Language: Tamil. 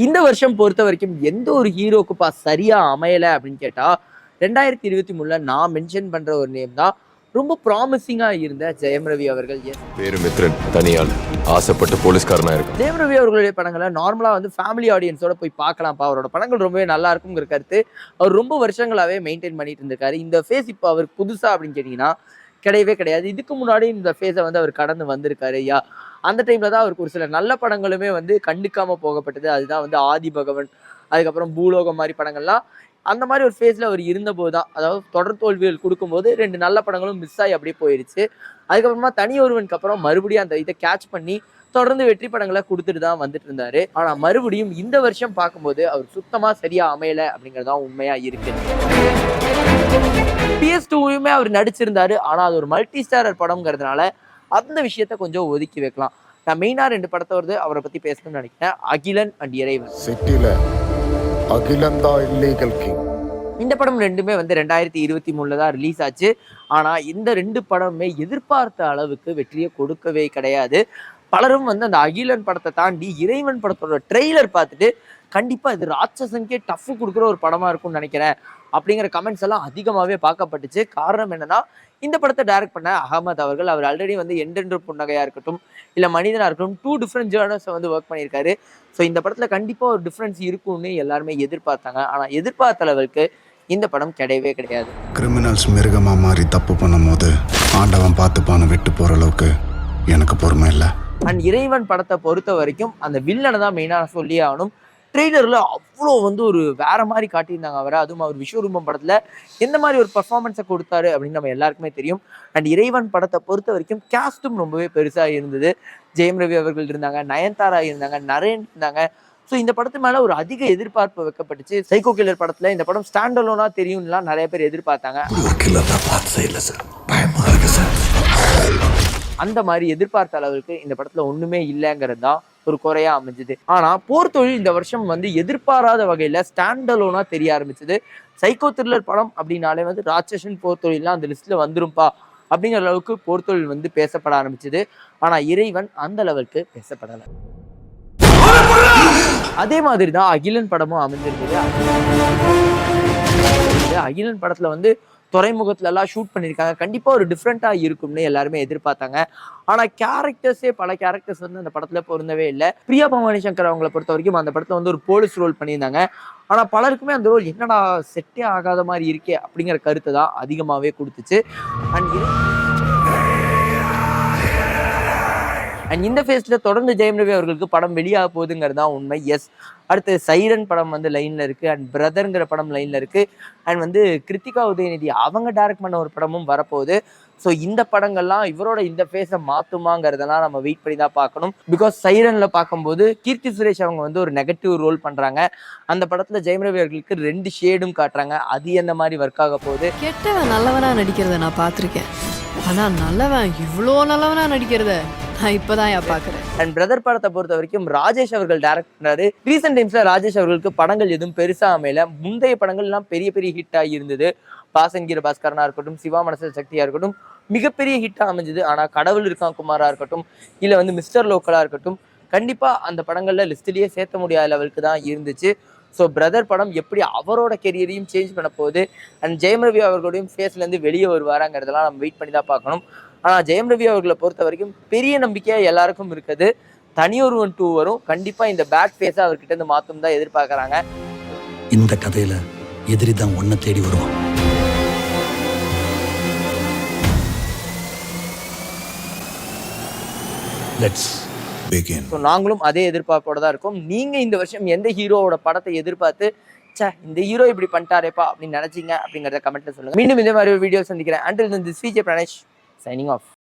இந்த வருஷம் பொறுத்த வரைக்கும் எந்த ஒரு ஹீரோக்குப்பா சரியா அமையல அப்படின்னு கேட்டா 2023 நான் மென்ஷன் பண்ற ஒரு நேம் தான். ரொம்ப ப்ராமிசிங்கா இருந்த ஜெயம் ரவி அவர்கள். பேரு மித்ரன், தனியாள், ஆசைப்பட்டு போலீஸ்காரனா இருக்கும். ஜெயம் ரவி அவர்களுடைய படங்களை நார்மலா வந்து ஃபேமிலி ஆடியன்ஸோட போய் பார்க்கலாம்ப்பா, அவரோட படங்கள் ரொம்பவே நல்லா இருக்குங்கிற கருத்து அவர் ரொம்ப வருஷங்களாவே மெயின்டைன் பண்ணிட்டு இருந்திருக்காரு. இந்த ஃபேஸ் இப்போ அவருக்கு புதுசா அப்படின்னு கேட்டீங்கன்னா கிடையவே கிடையாது. இதுக்கு முன்னாடி இந்த ஃபேஸை வந்து அவர் கடந்து வந்திருக்காரு. அந்த டைம்ல தான் அவருக்கு ஒரு சில நல்ல படங்களுமே வந்து கண்டுக்காம போகப்பட்டது. அதுதான் வந்து ஆதி பகவன், அதுக்கப்புறம் பூலோகம் மாதிரி படங்கள்லாம். அந்த மாதிரி ஒரு ஃபேஸ்ல அவர் இருந்தபோது தான், அதாவது தொடர் தோல்விகள் கொடுக்கும்போது 2 நல்ல படங்களும் மிஸ் ஆகி அப்படியே போயிடுச்சு. அதுக்கப்புறமா தனி ஒருவனுக்கு அப்புறம் மறுபடியும் அந்த இதை கேட்ச் பண்ணி தொடர்ந்து வெற்றி படங்களை கொடுத்துட்டு தான் வந்துட்டு இருந்தாரு. ஆனா மறுபடியும் இந்த வருஷம் பார்க்கும்போது அவர் சுத்தமா சரியா அமையல அப்படிங்கறதான் உண்மையா இருக்கு. PS2மே அவர் நடிச்சிருந்தாரு. ஆனா அது ஒரு மல்டி ஸ்டாரர் படம்ங்கிறதுனால அந்த விஷயத்த கொஞ்சம் ஒதுக்கி வைக்கலாம். நான் மெயினா 2 படத்தை வருது அவரை பத்தி பேசணும்னு நினைக்கிறேன். அகிலன் அண்ட் இறைவன். சிட்டில அகிலன் தான் இல்லீகல் கிங். இந்த படம் ரெண்டுமே வந்து 2023 தான் ரிலீஸ் ஆச்சு. ஆனா இந்த 2 படமுமே எதிர்பார்த்த அளவுக்கு வெற்றியை கொடுக்கவே கிடையாது. பலரும் வந்து அந்த அகிலன் படத்தை தாண்டி இறைவன் படத்தோட ட்ரெய்லர் பார்த்துட்டு கண்டிப்பா இது ராட்சசனுக்கே டஃப் கொடுக்குற ஒரு படமா இருக்கும்னு நினைக்கிறேன் அப்படிங்கிற கமெண்ட்ஸ் எல்லாம் அதிகமாகவே பார்க்கப்பட்டுச்சு. காரணம் என்னன்னா, இந்த படத்தை டைரக்ட் பண்ண அகமது அவர்கள், அவர் ஆல்ரெடி வந்து எண்டென்று புன்னகையா இருக்கட்டும் இல்லை மனிதனா இருக்கட்டும் 2 டிஃப்ரெண்ட் ஜேர்னர்ஸை வந்து ஒர்க் பண்ணியிருக்காரு. ஸோ இந்த படத்துல கண்டிப்பா ஒரு டிஃப்ரென்ஸ் இருக்கும்னு எல்லாருமே எதிர்பார்த்தாங்க. ஆனா எதிர்பார்த்த அளவுக்கு இந்த படம் கிடையவே கிடையாது. கிரிமினல்ஸ் மிருகமா மாறி தப்பு பண்ணும் போது ஆண்டவன் பார்த்துப்பான விட்டு போற அளவுக்கு எனக்கு பொறுமை இல்லை. அண்ட் இறைவன் படத்தை பொறுத்த வரைக்கும் அந்த வில்லனை தான் மெயினாக சொல்லி ஆகணும். ட்ரெய்லரில் அவ்வளோ வந்து ஒரு வேற மாதிரி காட்டியிருந்தாங்க அவரை. அதுவும் அவர் விஸ்வரூபம் படத்தில் எந்த மாதிரி ஒரு பர்ஃபார்மன்ஸை கொடுத்தாரு அப்படின்னு நம்ம எல்லாருக்குமே தெரியும். அண்ட் இறைவன் படத்தை பொறுத்த வரைக்கும் கேஸ்ட்டும் ரொம்பவே பெருசாக இருந்தது. ஜெயம் ரவி அவர்கள் இருந்தாங்க, நயன்தாரா இருந்தாங்க, நரேன் இருந்தாங்க. ஸோ இந்த படத்து மேலே ஒரு அதிக எதிர்பார்ப்பு வைக்கப்பட்டுச்சு. சைக்கோ கில்லர் படத்தில் இந்த படம் ஸ்டாண்ட் அலோனா தெரியும்லாம் நிறைய பேர் எதிர்பார்த்தாங்க. அந்த மாதிரி எதிர்பார்த்த அளவுக்கு இந்த படத்துல ஒண்ணுமே இல்லைங்கிறது தான் ஒரு குறையா அமைஞ்சது. ஆனா போர் தொழில் இந்த வருஷம் வந்து எதிர்பாராத வகையில ஸ்டாண்ட் அலோனா தெரிய ஆரம்பிச்சது. சைக்கோ த்ரில்லர் படம் அப்படின்னாலே வந்து ராட்சசன் போர் தொழிலாம் அந்த லிஸ்ட்ல வந்துரும்பா அப்படிங்கிற அளவுக்கு போர் தொழில் வந்து பேசப்பட ஆரம்பிச்சது. ஆனா இறைவன் அந்த அளவுக்கு பேசப்படலை. அதே மாதிரி தான் அகிலன் படமும் அமைஞ்சிருந்தது. அகிலன் படத்துல வந்து துறைமுகத்துல எல்லாம் ஷூட் பண்ணியிருக்காங்க. கண்டிப்பா ஒரு டிஃப்ரெண்டா இருக்கும்னு எல்லாருமே எதிர்பார்த்தாங்க. ஆனா பல கேரக்டர்ஸ் வந்து அந்த படத்துல பொருந்தவே இல்லை. பிரியா பவானி சங்கர் அவங்களை பொறுத்த வரைக்கும் அந்த படத்துல வந்து ஒரு போலீஸ் ரோல் பண்ணியிருந்தாங்க. ஆனா பலருக்குமே அந்த ரோல் என்னடா செட்டே ஆகாத மாதிரி இருக்கே அப்படிங்கிற கருத்தை தான் அதிகமாவே கொடுத்துச்சு. அண்ட் இந்த ஃபேஸ்ல தொடர்ந்து ஜெயம் ரவி அவர்களுக்கு படம் வெளியாக போகுதுங்கிறது தான் உண்மை. எஸ், அடுத்து சைரன் படம் வந்து லைன்ல இருக்கு. அண்ட் பிரதர்ங்கிற படம் லைன்ல இருக்கு. அண்ட் வந்து கிருத்திகா உதயநிதி அவங்க டைரக்ட் பண்ண ஒரு படமும் வரப்போகுது. ஸோ இந்த படங்கள்லாம் இவரோட இந்த ஃபேஸை மாத்துமாங்கிறதெல்லாம் நம்ம வெயிட் பண்ணி தான் பார்க்கணும். பிகாஸ் சைரன்ல பார்க்கும்போது கீர்த்தி சுரேஷ் அவங்க வந்து ஒரு நெகட்டிவ் ரோல் பண்றாங்க. அந்த படத்துல ஜெயம் ரவி அவர்களுக்கு 2 ஷேடும் காட்டுறாங்க. அது எந்த மாதிரி ஒர்க் ஆக போகுது. கெட்டவன் நல்லவனா நடிக்கிறத நான் பார்த்திருக்கேன். ஆனா நல்லவன் இவ்வளோ நல்லவனா நடிக்கிறத நான் இப்பதான் பாக்குறேன். அண்ட் பிரதர் படத்தை பொறுத்த வரைக்கும் ராஜேஷ் அவர்கள் டைரக்ட் பண்ணாரு. ரீசெண்ட் டைம்ஸ்ல ராஜேஷ் அவர்களுக்கு படங்கள் எதுவும் பெருசா அமையல. முந்தைய படங்கள் எல்லாம் பெரிய பெரிய ஹிட் ஆகி இருந்தது. பாசங்கிற பாஸ்கரனா இருக்கட்டும், சிவா மனசல் சக்தியா இருக்கட்டும், மிகப்பெரிய ஹிட்டா அமைஞ்சது. ஆனா கடவுள் இருக்கான் குமாரா இருக்கட்டும், இல்ல வந்து மிஸ்டர் லோக்கலா இருக்கட்டும், கண்டிப்பா அந்த படங்கள்ல லிஸ்ட்லயே சேர்த்த முடியாத லெவலுக்கு தான் இருந்துச்சு. ஸோ பிரதர் படம் எப்படி அவரோட கெரியரையும் சேஞ்ச் பண்ண போகுது, அண்ட் ஜெயம் ரவி அவர்களுடையும் ஃபேஸ்ல இருந்து வெளியே வருவாராங்கிறதெல்லாம் நம்ம வெயிட் பண்ணி தான் பார்க்கணும். ஆனால் ஜெயம் ரவி அவர்களை பொறுத்த வரைக்கும் பெரிய நம்பிக்கையாக எல்லாருக்கும் இருக்குது. தனியொருவன் 2 வரும். கண்டிப்பாக இந்த பேட் ஃபேஸை அவர்கிட்ட இருந்து மாற்றும் தான் எதிர்பார்க்குறாங்க. இந்த கதையில எதிரி தான் ஒன்றை தேடி வருவான். Let's begin. ஸோ நாங்களும் அதே எதிர்பார்ப்போட தான் இருக்கோம். நீங்கள் இந்த வருஷம் எந்த ஹீரோவோட படத்தை எதிர்பார்த்து இந்த ஹீரோ இப்படி பண்ணிட்டாரேப்பா அப்படின்னு நினைச்சீங்க அப்படிங்கிறத கமெண்ட்ல சொல்லுங்க. மீண்டும் இதே மாதிரி ஒரு வீடியோ சந்திக்கிறேன். Until this Vijay Pranesh signing off.